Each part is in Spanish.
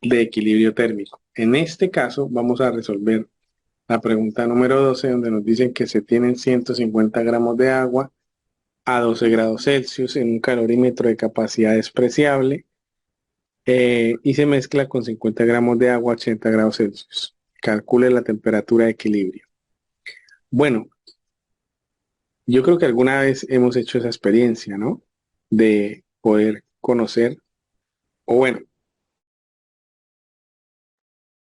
de equilibrio térmico. En este caso vamos a resolver la pregunta número 12, donde nos dicen que se tienen 150 gramos de agua a 12 grados Celsius en un calorímetro de capacidad despreciable y se mezcla con 50 gramos de agua a 80 grados Celsius. Calcule la temperatura de equilibrio. Bueno, yo creo que alguna vez hemos hecho esa experiencia, ¿no? De poder conocer, o bueno,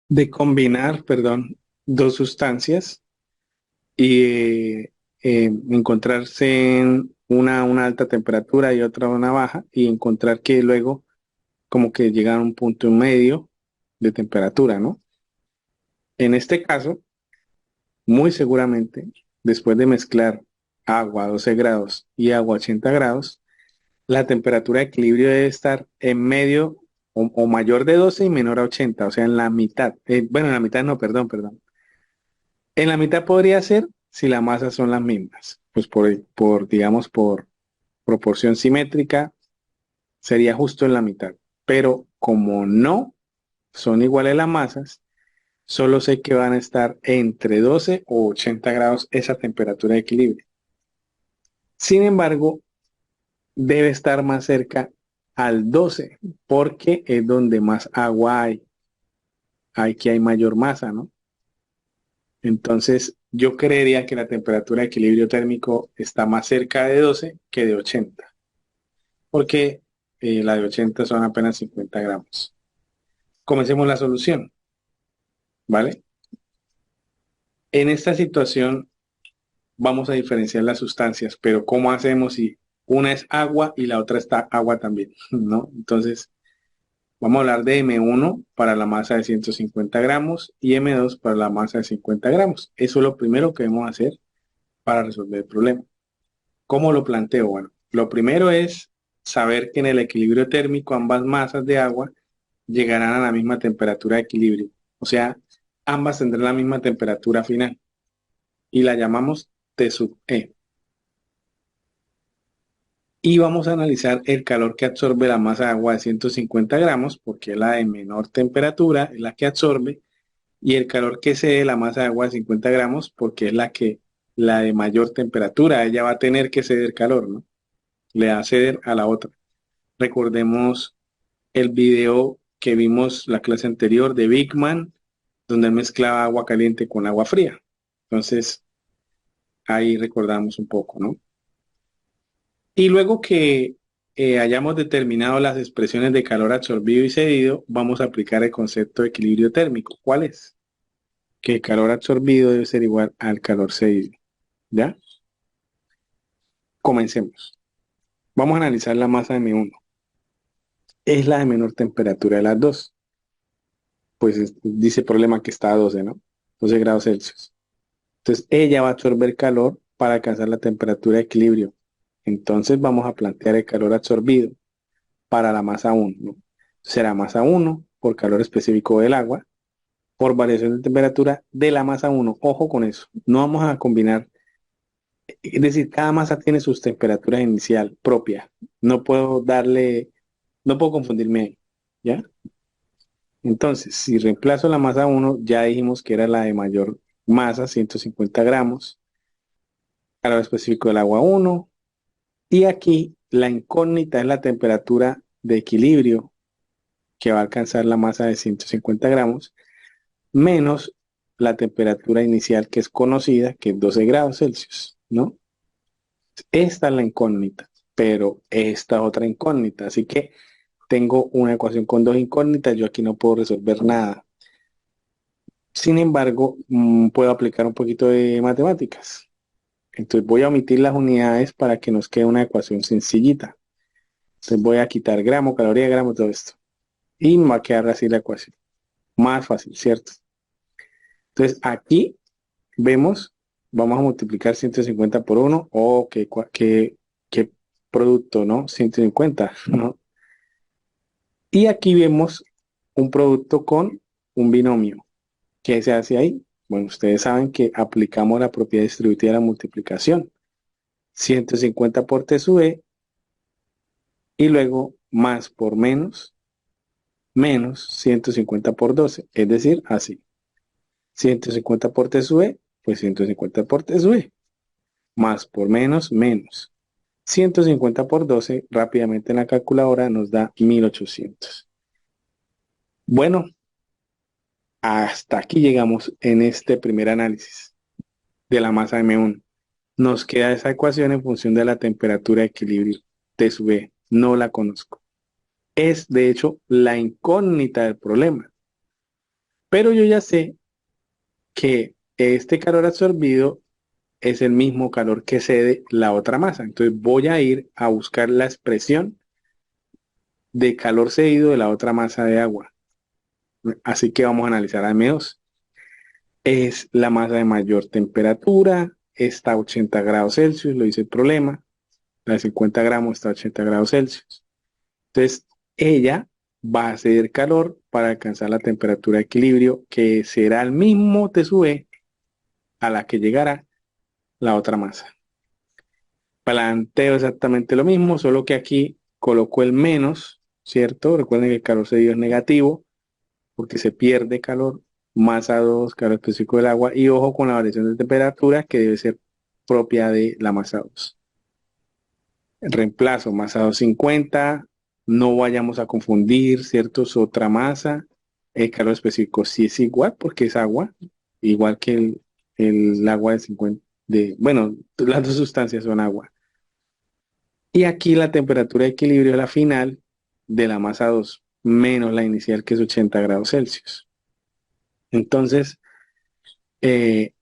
de combinar, perdón, dos sustancias y encontrarse en una alta temperatura y otra una baja y encontrar que luego como que llegan a un punto medio de temperatura, ¿no? En este caso, muy seguramente, después de mezclar agua a 12 grados y agua a 80 grados, la temperatura de equilibrio debe estar en medio o mayor de 12 y menor a 80, o sea, en la mitad. Bueno, en la mitad no, perdón. En la mitad podría ser si las masas son las mismas, pues digamos, por proporción simétrica, sería justo en la mitad. Pero como no son iguales las masas, solo sé que van a estar entre 12 o 80 grados esa temperatura de equilibrio. Sin embargo, debe estar más cerca al 12 porque es donde más agua hay mayor masa, ¿no? Entonces, yo creería que la temperatura de equilibrio térmico está más cerca de 12 que de 80, porque la de 80 son apenas 50 gramos. Comencemos la solución, ¿vale? En esta situación vamos a diferenciar las sustancias, pero ¿cómo hacemos si una es agua y la otra está agua también? ¿No? Entonces, vamos a hablar de M1 para la masa de 150 gramos y M2 para la masa de 50 gramos. Eso es lo primero que debemos hacer para resolver el problema. ¿Cómo lo planteo? Bueno, lo primero es saber que en el equilibrio térmico ambas masas de agua llegarán a la misma temperatura de equilibrio. O sea, ambas tendrán la misma temperatura final y la llamamos T sub E. Y vamos a analizar el calor que absorbe la masa de agua de 150 gramos, porque es la de menor temperatura, es la que absorbe, y el calor que cede la masa de agua de 50 gramos, porque es la de mayor temperatura, ella va a tener que ceder calor, ¿no? Le va a ceder a la otra. Recordemos el video que vimos la clase anterior de Big Man, donde él mezclaba agua caliente con agua fría. Entonces, ahí recordamos un poco, ¿no? Y luego que hayamos determinado las expresiones de calor absorbido y cedido, vamos a aplicar el concepto de equilibrio térmico. ¿Cuál es? Que el calor absorbido debe ser igual al calor cedido. ¿Ya? Comencemos. Vamos a analizar la masa de M1. Es la de menor temperatura de las dos. Pues dice el problema que está a 12, ¿no? 12 grados Celsius. Entonces ella va a absorber calor para alcanzar la temperatura de equilibrio. Entonces vamos a plantear el calor absorbido para la masa 1, ¿no? Será masa 1 por calor específico del agua, por variación de temperatura de la masa 1. Ojo con eso. No vamos a combinar. Es decir, cada masa tiene sus temperaturas inicial propia. No puedo confundirme ahí. ¿Ya? Entonces, si reemplazo la masa 1, ya dijimos que era la de mayor masa, 150 gramos, calor específico del agua 1, y aquí la incógnita es la temperatura de equilibrio que va a alcanzar la masa de 150 gramos, menos la temperatura inicial que es conocida, que es 12 grados Celsius, ¿no? Esta es la incógnita, pero esta otra incógnita. Así que tengo una ecuación con dos incógnitas, yo aquí no puedo resolver nada. Sin embargo, puedo aplicar un poquito de matemáticas. Entonces voy a omitir las unidades para que nos quede una ecuación sencillita. Entonces voy a quitar gramo, caloría, gramo, todo esto. Y me va a quedar así la ecuación. Más fácil, ¿cierto? Entonces aquí vemos, vamos a multiplicar 150 por 1. Oh, qué producto, ¿no? 150, ¿no? Y aquí vemos un producto con un binomio. ¿Qué se hace ahí? Bueno, ustedes saben que aplicamos la propiedad distributiva de la multiplicación. 150 por T sub E y luego más por menos menos 150 por 12, es decir, así. 150 por T sub E, pues 150 por T sub E, más por menos, menos. 150 por 12, rápidamente en la calculadora nos da 1800. Bueno, hasta aquí llegamos en este primer análisis de la masa M1. Nos queda esa ecuación en función de la temperatura de equilibrio T sub E. No la conozco. Es, de hecho, la incógnita del problema. Pero yo ya sé que este calor absorbido es el mismo calor que cede la otra masa. Entonces voy a ir a buscar la expresión de calor cedido de la otra masa de agua. Así que vamos a analizar a M2. Es la masa de mayor temperatura, está a 80 grados Celsius, lo dice el problema. La de 50 gramos está a 80 grados Celsius. Entonces, ella va a ceder calor para alcanzar la temperatura de equilibrio que será el mismo T sub E a la que llegará la otra masa. Planteo exactamente lo mismo, solo que aquí coloco el menos, ¿cierto? Recuerden que el calor cedido es negativo porque se pierde calor, masa 2, calor específico del agua, y ojo con la variación de temperatura que debe ser propia de la masa 2. Reemplazo masa 250, no vayamos a confundir, ¿cierto? Es otra masa, el calor específico sí es igual porque es agua, igual que el agua de 50, bueno, las dos sustancias son agua. Y aquí la temperatura de equilibrio es la final de la masa 2 menos la inicial que es 80 grados Celsius. Entonces, eh,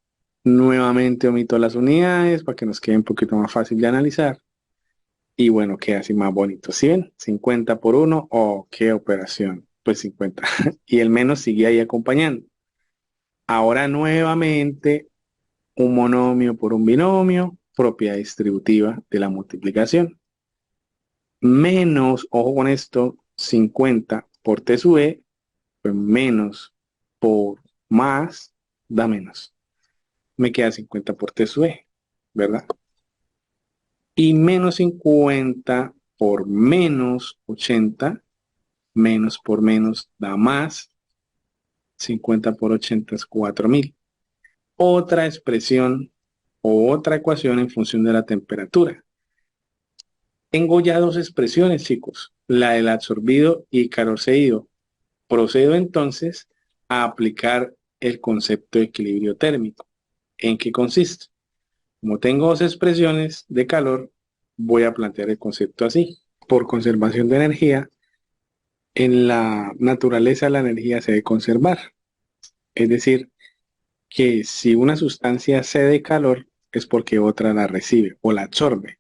nuevamente omito las unidades para que nos quede un poquito más fácil de analizar. Y bueno, queda así más bonito. ¿Sí ven? 50 por 1. Oh, qué operación. Pues 50. Y el menos sigue ahí acompañando. Ahora nuevamente un monomio por un binomio, propiedad distributiva de la multiplicación. Menos, ojo con esto, 50 por T sub E, pues menos por más da menos. Me queda 50 por T sub E, ¿verdad? Y menos 50 por menos 80, menos por menos da más. 50 por 80 es 4000. Otra expresión o otra ecuación en función de la temperatura. Tengo ya dos expresiones, chicos, la del absorbido y calor cedido. Procedo entonces a aplicar el concepto de equilibrio térmico. ¿En qué consiste? Como tengo dos expresiones de calor, voy a plantear el concepto así. Por conservación de energía, en la naturaleza la energía se debe conservar. Es decir, que si una sustancia cede calor es porque otra la recibe o la absorbe.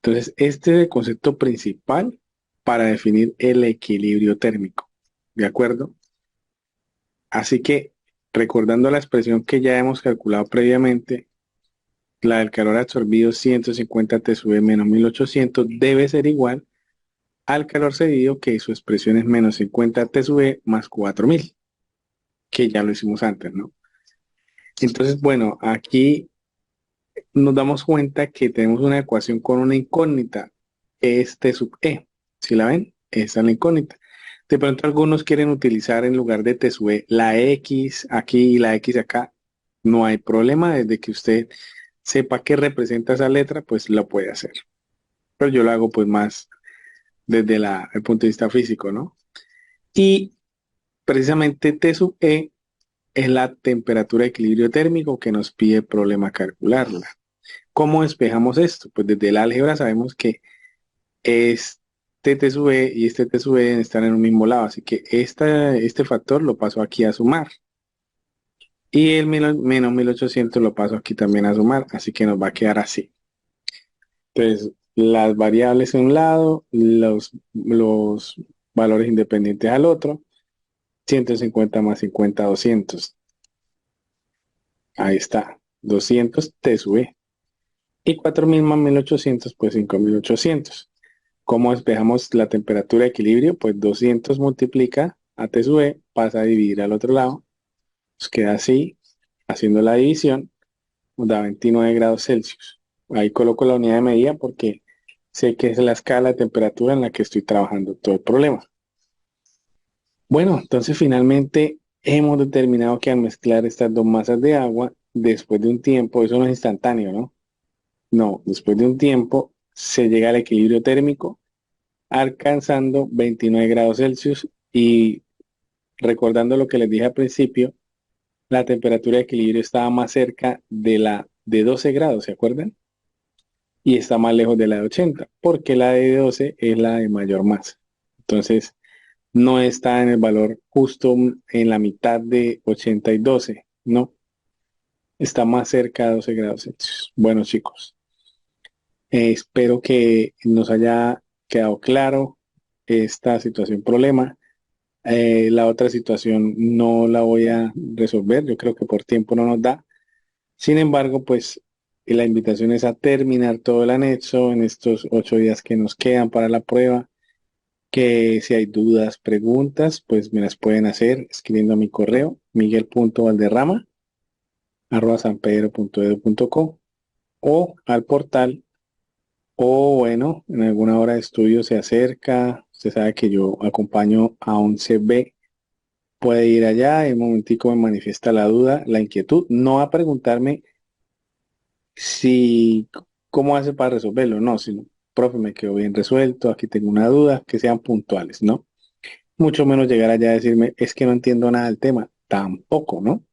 Entonces, este es el concepto principal para definir el equilibrio térmico. ¿De acuerdo? Así que, recordando la expresión que ya hemos calculado previamente, la del calor absorbido 150 T sub E menos 1800 debe ser igual al calor cedido, que su expresión es menos 50 T sub E más 4000, que ya lo hicimos antes, ¿no? Entonces, bueno, aquí nos damos cuenta que tenemos una ecuación con una incógnita, es T sub E. ¿Sí la ven? Esa es la incógnita. De pronto algunos quieren utilizar en lugar de T sub E la X aquí y la X acá. No hay problema, desde que usted sepa qué representa esa letra, pues lo puede hacer. Pero yo lo hago pues más desde el punto de vista físico, ¿no? Y precisamente T sub E es la temperatura de equilibrio térmico que nos pide el problema calcularla. ¿Cómo despejamos esto? Pues desde el álgebra sabemos que este T sub E y este T sub E están en un mismo lado, así que este factor lo paso aquí a sumar. Y el menos 1800 lo paso aquí también a sumar, así que nos va a quedar así. Entonces, las variables a un lado, los valores independientes al otro, 150 más 50, 200. Ahí está, 200 T sub E. Y 4000 más 1800, pues 5800. ¿Cómo despejamos la temperatura de equilibrio? Pues 200 multiplica a T sub E, pasa a dividir al otro lado. Nos queda así, haciendo la división, nos da 29 grados Celsius. Ahí coloco la unidad de medida porque sé que es la escala de temperatura en la que estoy trabajando todo el problema. Bueno, entonces finalmente hemos determinado que al mezclar estas dos masas de agua, después de un tiempo, eso no es instantáneo, ¿no? No, después de un tiempo se llega al equilibrio térmico alcanzando 29 grados Celsius y recordando lo que les dije al principio, la temperatura de equilibrio estaba más cerca de la de 12 grados, ¿se acuerdan? Y está más lejos de la de 80, porque la de 12 es la de mayor masa. Entonces, no está en el valor justo en la mitad de 80 y 12, no, está más cerca de 12 grados Celsius. Bueno, chicos, espero que nos haya quedado claro esta situación problema. La otra situación no la voy a resolver, yo creo que por tiempo no nos da. Sin embargo, pues la invitación es a terminar todo el anexo en estos 8 días que nos quedan para la prueba, que si hay dudas, preguntas, pues me las pueden hacer escribiendo a mi correo miguel.valderrama@sanpedro.edu.co o al portal, o bueno, en alguna hora de estudio se acerca, usted sabe que yo acompaño a 11B, puede ir allá, en un momentico me manifiesta la duda, la inquietud, no a preguntarme si cómo hace para resolverlo, no, sino, profe, me quedó bien resuelto, aquí tengo una duda, que sean puntuales, ¿no? Mucho menos llegar allá a decirme, es que no entiendo nada del tema, tampoco, ¿no?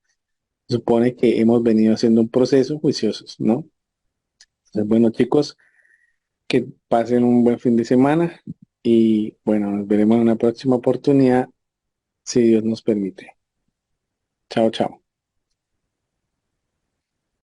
Se supone que hemos venido haciendo un proceso juiciosos, ¿no? Entonces, bueno, chicos, que pasen un buen fin de semana y bueno, nos veremos en una próxima oportunidad, si Dios nos permite. Chao, chao.